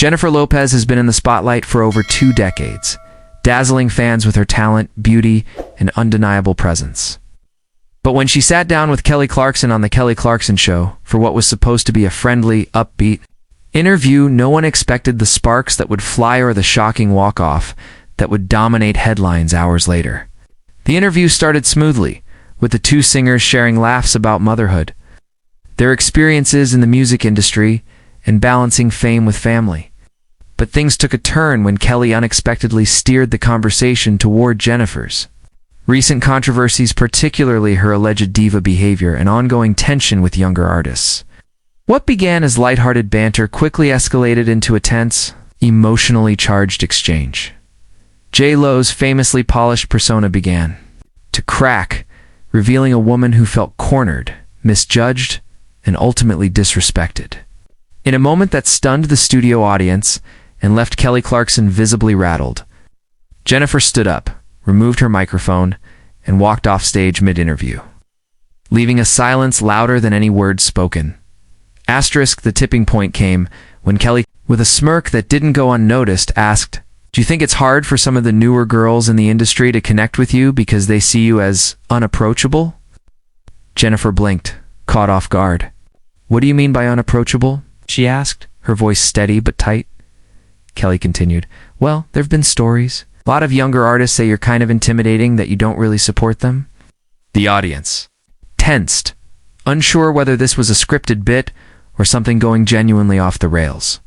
Jennifer Lopez has been in the spotlight for over 2 decades, dazzling fans with her talent, beauty, and undeniable presence. But when she sat down with Kelly Clarkson on The Kelly Clarkson Show for what was supposed to be a friendly, upbeat interview, no one expected the sparks that would fly or the shocking walk-off that would dominate headlines hours later. The interview started smoothly, with the two singers sharing laughs about motherhood, their experiences in the music industry, and balancing fame with family. But things took a turn when Kelly unexpectedly steered the conversation toward Jennifer's recent controversies, particularly her alleged diva behavior and ongoing tension with younger artists. What began as lighthearted banter quickly escalated into a tense, emotionally charged exchange. J.Lo's famously polished persona began to crack, revealing a woman who felt cornered, misjudged, and ultimately disrespected. In a moment that stunned the studio audience and left Kelly Clarkson visibly rattled, Jennifer stood up, removed her microphone, and walked off stage mid-interview, leaving a silence louder than any words spoken. The tipping point came when Kelly, with a smirk that didn't go unnoticed, asked, "Do you think it's hard for some of the newer girls in the industry to connect with you because they see you as unapproachable?" Jennifer blinked, caught off guard. "What do you mean by unapproachable?" she asked, her voice steady but tight. Kelly continued, "Well, there have been stories. A lot of younger artists say you're kind of intimidating, that you don't really support them." The audience tensed, unsure whether this was a scripted bit or something going genuinely off the rails.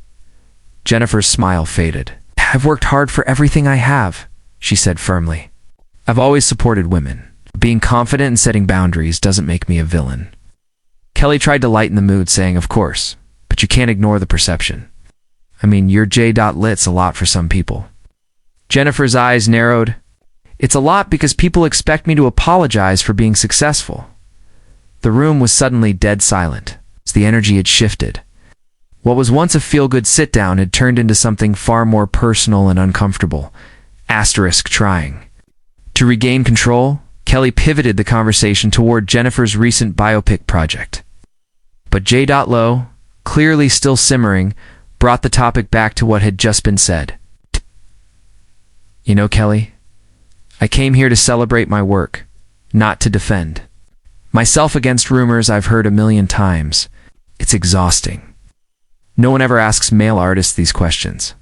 Jennifer's smile faded. "I've worked hard for everything I have," she said firmly. "I've always supported women. Being confident and setting boundaries doesn't make me a villain." Kelly tried to lighten the mood, saying, "Of course, but you can't ignore the perception. I mean, your J.Lit's a lot for some people." Jennifer's eyes narrowed. "It's a lot because people expect me to apologize for being successful." The room was suddenly dead silent. The energy had shifted. What was once a feel-good sit-down had turned into something far more personal and uncomfortable. Trying to regain control, Kelly pivoted the conversation toward Jennifer's recent biopic project. But J.Lo, clearly still simmering, brought the topic back to what had just been said. "You know, Kelly, I came here to celebrate my work, not to defend myself against rumors I've heard a million times. It's exhausting. No one ever asks male artists these questions."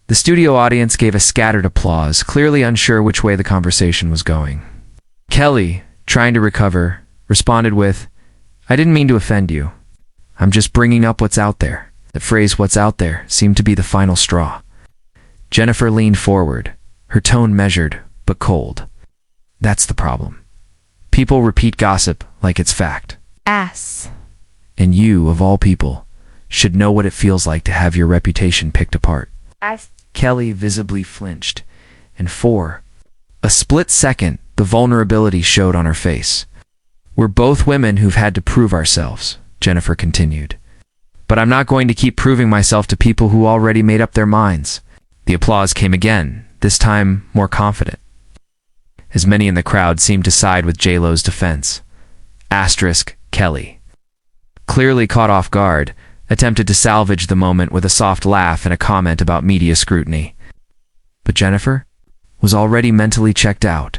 The studio audience gave a scattered applause, clearly unsure which way the conversation was going. Kelly, trying to recover, responded with, "I didn't mean to offend you. I'm just bringing up what's out there." The phrase "what's out there" seemed to be the final straw. Jennifer leaned forward, her tone measured but cold. "That's the problem. People repeat gossip like it's fact. Ass. And you, of all people, should know what it feels like to have your reputation picked apart." Kelly visibly flinched, and for a split second, the vulnerability showed on her face. "We're both women who've had to prove ourselves," Jennifer continued. "But I'm not going to keep proving myself to people who already made up their minds." The applause came again, this time more confident, as many in the crowd seemed to side with J.Lo's defense. Kelly, clearly caught off guard, attempted to salvage the moment with a soft laugh and a comment about media scrutiny. But Jennifer was already mentally checked out.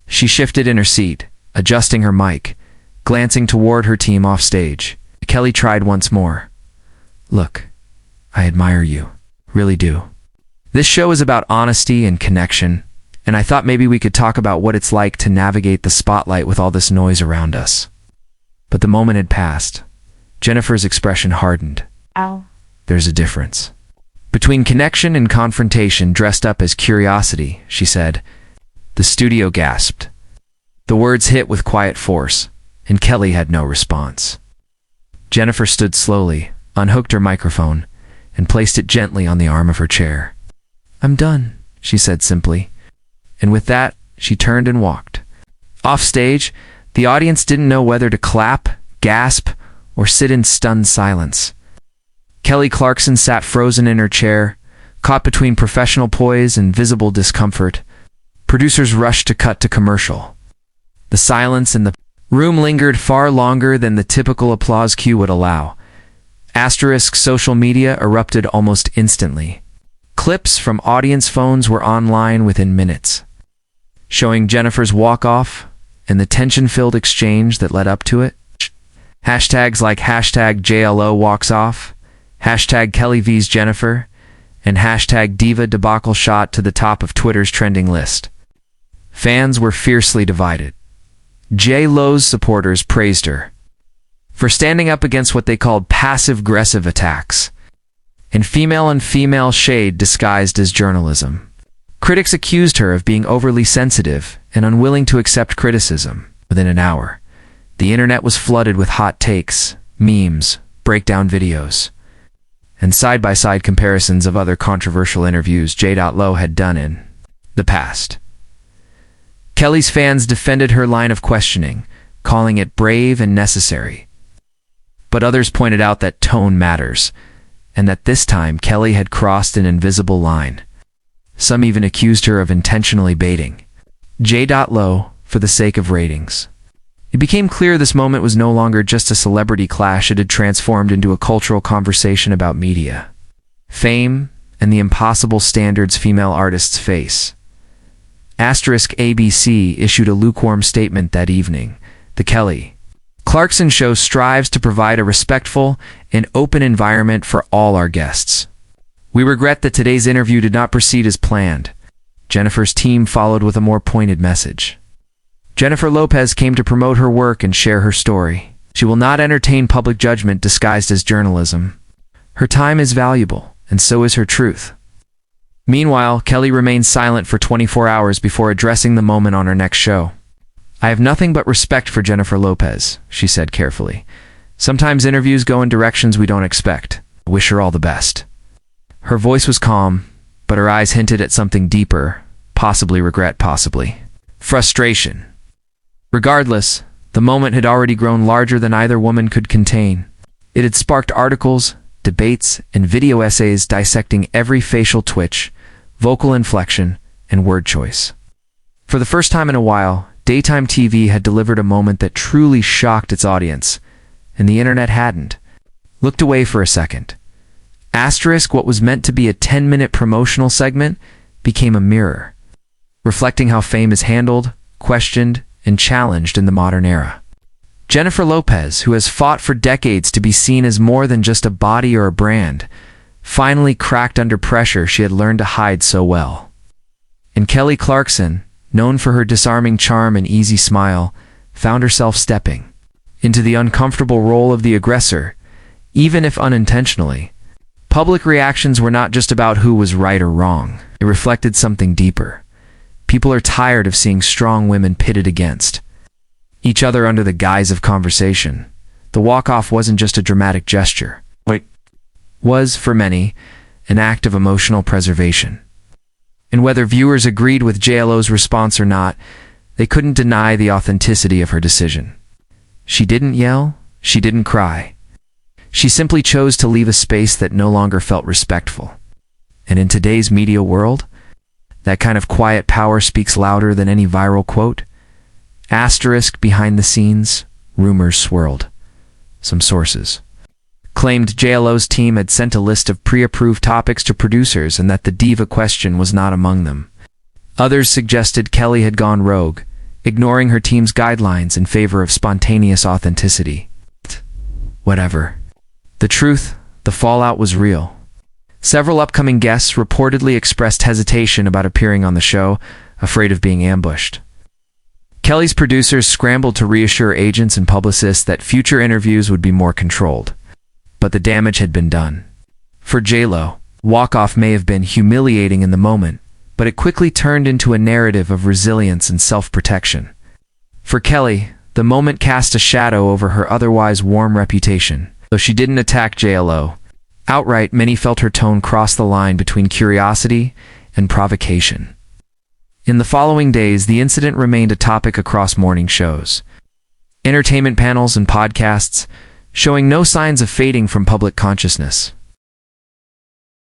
She shifted in her seat, adjusting her mic, glancing toward her team off stage. Kelly tried once more. "Look, I admire you. Really do. This show is about honesty and connection, and I thought maybe we could talk about what it's like to navigate the spotlight with all this noise around us." But the moment had passed. Jennifer's expression hardened. "Ow." "There's a difference between connection and confrontation dressed up as curiosity," she said. The studio gasped. The words hit with quiet force, and Kelly had no response. Jennifer stood slowly, unhooked her microphone, and placed it gently on the arm of her chair. "I'm done," she said simply. And with that, she turned and walked. Off stage, the audience didn't know whether to clap, gasp, or sit in stunned silence. Kelly Clarkson sat frozen in her chair, caught between professional poise and visible discomfort. Producers rushed to cut to commercial. The silence in the room lingered far longer than the typical applause cue would allow. Social media erupted almost instantly. Clips from audience phones were online within minutes, showing Jennifer's walk-off and the tension-filled exchange that led up to it. Hashtags like hashtag JLO walks off, hashtag KellyVsJennifer, and hashtag Diva debacle shot to the top of Twitter's trending list. Fans were fiercely divided. J.Lo's supporters praised her for standing up against what they called passive-aggressive attacks and female shade disguised as journalism. Critics accused her of being overly sensitive and unwilling to accept criticism. Within an hour, the internet was flooded with hot takes, memes, breakdown videos, and side-by-side comparisons of other controversial interviews J.Lo had done in the past. Kelly's fans defended her line of questioning, calling it brave and necessary. But others pointed out that tone matters, and that this time Kelly had crossed an invisible line. Some even accused her of intentionally baiting J.Lo for the sake of ratings. It became clear this moment was no longer just a celebrity clash. It had transformed into a cultural conversation about media, fame, and the impossible standards female artists face. ABC issued a lukewarm statement that evening. The Kelly Clarkson Show strives to provide a respectful and open environment for all our guests. We regret that today's interview did not proceed as planned. Jennifer's team followed with a more pointed message. Jennifer Lopez came to promote her work and share her story. She will not entertain public judgment disguised as journalism. Her time is valuable, and so is her truth. Meanwhile, Kelly remained silent for 24 hours before addressing the moment on her next show. "I have nothing but respect for Jennifer Lopez," she said carefully. "Sometimes interviews go in directions we don't expect. I wish her all the best." Her voice was calm, but her eyes hinted at something deeper, possibly regret, possibly frustration. Regardless, the moment had already grown larger than either woman could contain. It had sparked articles, debates, and video essays dissecting every facial twitch, vocal inflection, and word choice. For the first time in a while, daytime TV had delivered a moment that truly shocked its audience, and the internet hadn't. Looked away for a second. What was meant to be a 10-minute promotional segment became a mirror, reflecting how fame is handled, questioned, and challenged in the modern era. Jennifer Lopez, who has fought for decades to be seen as more than just a body or a brand, finally cracked under pressure she had learned to hide so well. And Kelly Clarkson, known for her disarming charm and easy smile, found herself stepping into the uncomfortable role of the aggressor, even if unintentionally. Public reactions were not just about who was right or wrong. It reflected something deeper. People are tired of seeing strong women pitted against each other under the guise of conversation. The walk-off wasn't just a dramatic gesture. It was, for many, an act of emotional preservation. And whether viewers agreed with J.Lo's response or not, they couldn't deny the authenticity of her decision. She didn't yell, she didn't cry. She simply chose to leave a space that no longer felt respectful. And in today's media world, that kind of quiet power speaks louder than any viral quote. Behind the scenes, rumors swirled. Some sources claimed J.Lo's team had sent a list of pre-approved topics to producers and that the diva question was not among them. Others suggested Kelly had gone rogue, ignoring her team's guidelines in favor of spontaneous authenticity. Whatever. The truth, the fallout was real. Several upcoming guests reportedly expressed hesitation about appearing on the show, afraid of being ambushed. Kelly's producers scrambled to reassure agents and publicists that future interviews would be more controlled. But the damage had been done. For J.Lo, walk-off may have been humiliating in the moment, but it quickly turned into a narrative of resilience and self-protection. For Kelly, the moment cast a shadow over her otherwise warm reputation. Though she didn't attack J.Lo outright, many felt her tone cross the line between curiosity and provocation. In the following days, the incident remained a topic across morning shows, entertainment panels, and podcasts, showing no signs of fading from public consciousness.